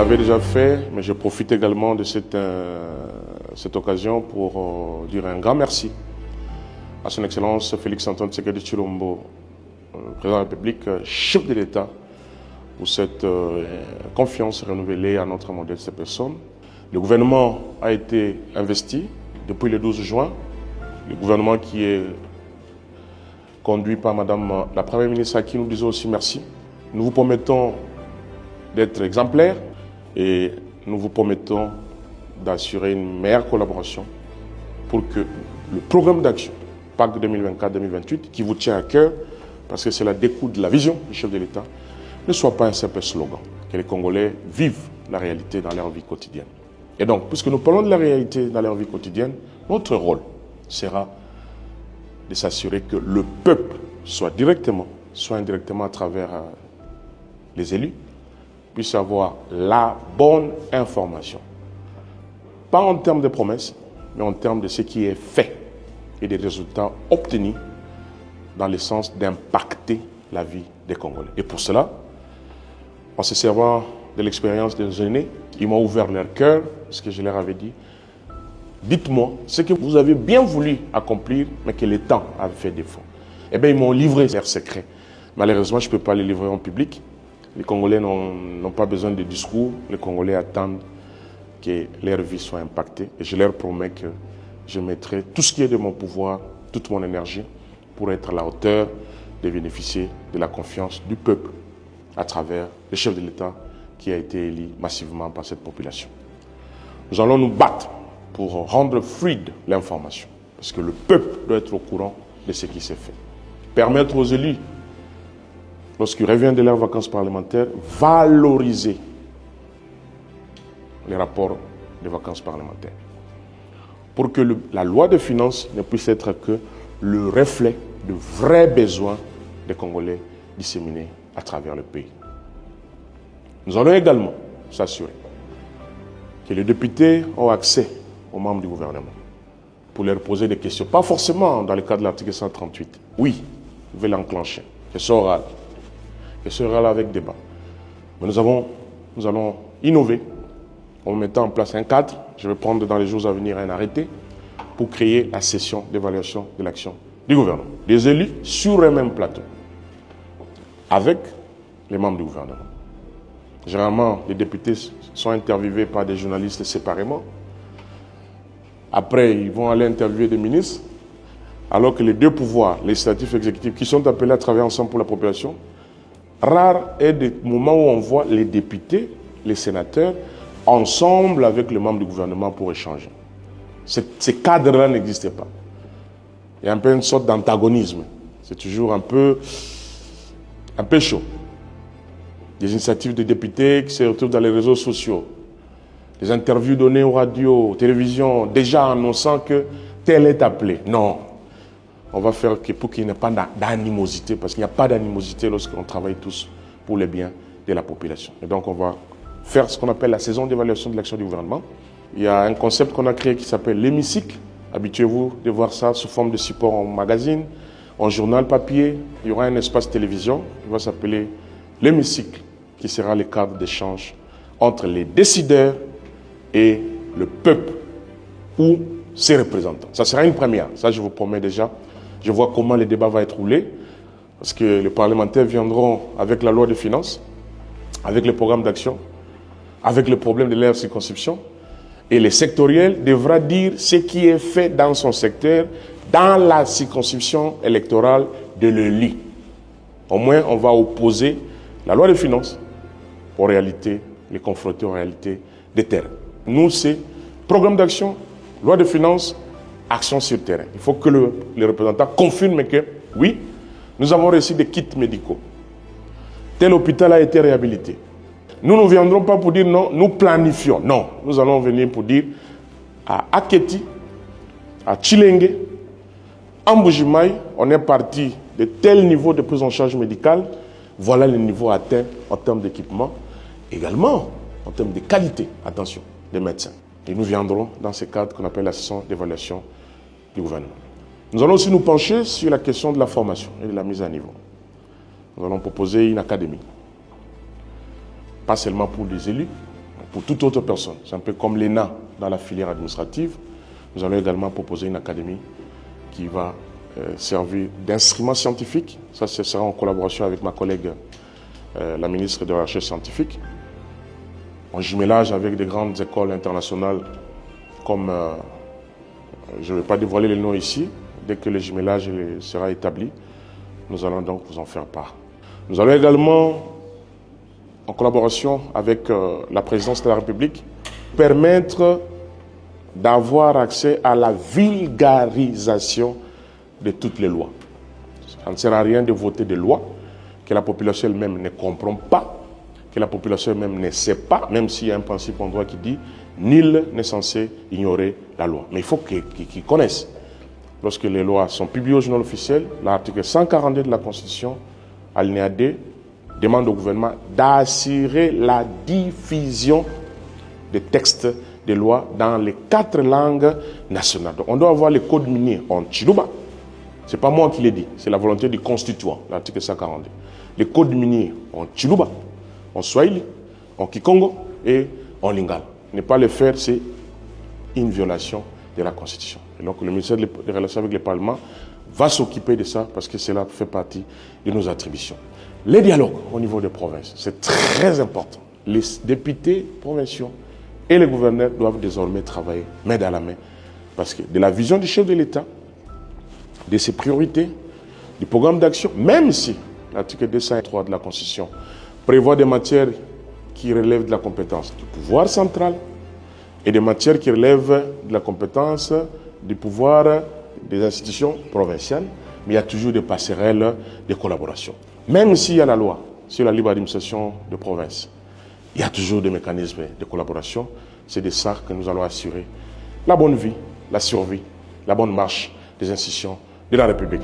l'avais déjà fait, mais je profite également de cette occasion pour dire un grand merci à son Excellence Félix-Antoine Tshisekedi Tshilombo, président de la République, chef de l'État, pour cette confiance renouvelée à notre modeste personne. Le gouvernement a été investi depuis le 12 juin. Le gouvernement qui est conduit par Madame la Première ministre, à qui nous disons aussi merci. Nous vous promettons d'être exemplaires et nous vous promettons d'assurer une meilleure collaboration pour que le programme d'action PAC 2024-2028, qui vous tient à cœur, parce que cela découle de la vision du chef de l'État, ne soit pas un simple slogan, que les Congolais vivent la réalité dans leur vie quotidienne. Et donc, puisque nous parlons de la réalité dans leur vie quotidienne, notre rôle sera de s'assurer que le peuple, soit directement, soit indirectement à travers les élus, puisse avoir la bonne information. Pas en termes de promesses, mais en termes de ce qui est fait et des résultats obtenus dans le sens d'impacter la vie des Congolais. Et pour cela, en se servant de l'expérience des aînés, ils m'ont ouvert leur cœur, ce que je leur avais dit. Dites-moi ce que vous avez bien voulu accomplir, mais que le temps avait fait défaut. Eh bien, ils m'ont livré leurs secrets. Malheureusement, je ne peux pas les livrer en public. Les Congolais n'ont pas besoin de discours. Les Congolais attendent que leur vie soit impactée. Et je leur promets que je mettrai tout ce qui est de mon pouvoir, toute mon énergie, pour être à la hauteur de bénéficier de la confiance du peuple à travers le chef de l'État qui a été élu massivement par cette population. Nous allons nous battre pour rendre fluide l'information, parce que le peuple doit être au courant de ce qui s'est fait. Permettre aux élus, lorsqu'ils reviennent de leurs vacances parlementaires, valoriser les rapports des vacances parlementaires, pour que la loi de finances ne puisse être que le reflet de vrais besoins des Congolais disséminés à travers le pays. Nous allons également s'assurer que les députés ont accès aux membres du gouvernement pour leur poser des questions. Pas forcément dans le cadre de l'article 138. Oui, vous pouvez l'enclencher. Question orale. Question orale avec débat. Mais nous allons innover en mettant en place un cadre. Je vais prendre dans les jours à venir un arrêté pour créer la session d'évaluation de l'action du gouvernement. Des élus sur un même plateau avec les membres du gouvernement. Généralement, les députés sont interviewés par des journalistes séparément. Après, ils vont aller interviewer des ministres, alors que les deux pouvoirs, législatif et exécutif, qui sont appelés à travailler ensemble pour la population, rare est le moment où on voit les députés, les sénateurs, ensemble avec les membres du gouvernement pour échanger. Ces cadres-là n'existaient pas. Il y a un peu une sorte d'antagonisme. C'est toujours un peu chaud. Des initiatives de députés qui se retrouvent dans les réseaux sociaux. Des interviews données aux radios, aux télévisions, déjà annonçant que tel est appelé. Non. On va faire pour qu'il n'y ait pas d'animosité, parce qu'il n'y a pas d'animosité lorsqu'on travaille tous pour le bien de la population. Et donc on va faire ce qu'on appelle la saison d'évaluation de l'action du gouvernement. Il y a un concept qu'on a créé qui s'appelle l'hémicycle. Habituez-vous de voir ça sous forme de support en magazine, en journal papier. Il y aura un espace télévision, il va s'appeler l'hémicycle, qui sera le cadre d'échange entre les décideurs et le peuple ou ses représentants. Ça sera une première, ça je vous promets déjà. Je vois comment le débat va être roulé, parce que les parlementaires viendront avec la loi de finances, avec le programme d'action, avec le problème de leur circonscription, et le sectoriel devra dire ce qui est fait dans son secteur, dans la circonscription électorale de l'élu. Au moins, on va opposer la loi de finances aux réalités, les confronter aux réalités des terrains. Nous, c'est programme d'action, loi de finances, action sur terrain. Il faut que les représentants confirment que, oui, nous avons reçu des kits médicaux. Tel hôpital a été réhabilité. Nous ne viendrons pas pour dire non, nous planifions. Non, nous allons venir pour dire à Aketi, à Tshilenge, à Mbujimaï, on est parti de tel niveau de prise en charge médicale. Voilà le niveau atteint en termes d'équipement. Également, en termes de qualité, attention, des médecins. Et nous viendrons dans ce cadre qu'on appelle la session d'évaluation du gouvernement. Nous allons aussi nous pencher sur la question de la formation et de la mise à niveau. Nous allons proposer une académie. Pas seulement pour les élus, pour toute autre personne. C'est un peu comme l'ENA dans la filière administrative. Nous allons également proposer une académie qui va servir d'instrument scientifique. Ça, ce sera en collaboration avec ma collègue, la ministre de la Recherche scientifique, en jumelage avec des grandes écoles internationales comme, je ne vais pas dévoiler les noms ici, dès que le jumelage sera établi, nous allons donc vous en faire part. Nous allons également, en collaboration avec la présidence de la République, permettre d'avoir accès à la vulgarisation de toutes les lois. Ça ne sert à rien de voter des lois que la population elle-même ne comprend pas, que la population elle-même ne sait pas, même s'il y a un principe en droit qui dit « nul n'est censé ignorer la loi ». Mais il faut qu'ils connaissent. Lorsque les lois sont publiées au journal officiel, l'article 142 de la Constitution, alinéa 2, demande au gouvernement d'assurer la diffusion des textes de loi dans les 4 langues nationales. Donc, on doit avoir le code minier en Chiluba. Ce n'est pas moi qui l'ai dit, c'est la volonté du constituant, l'article 142. Le code minier en Chiluba, en Swahili, en Kikongo et en Lingala. Ne pas le faire, c'est une violation de la Constitution. Et donc le ministère des Relations avec le Parlement va s'occuper de ça parce que cela fait partie de nos attributions. Les dialogues au niveau des provinces, c'est très important. Les députés provinciaux et les gouverneurs doivent désormais travailler main dans la main parce que de la vision du chef de l'État, de ses priorités, du programme d'action, même si l'article 203 de la Constitution prévoit des matières qui relèvent de la compétence du pouvoir central et des matières qui relèvent de la compétence du pouvoir des institutions provinciales, mais il y a toujours des passerelles de collaboration. Même s'il y a la loi sur la libre administration de province, il y a toujours des mécanismes de collaboration. C'est de ça que nous allons assurer la bonne vie, la survie, la bonne marche des institutions de la République.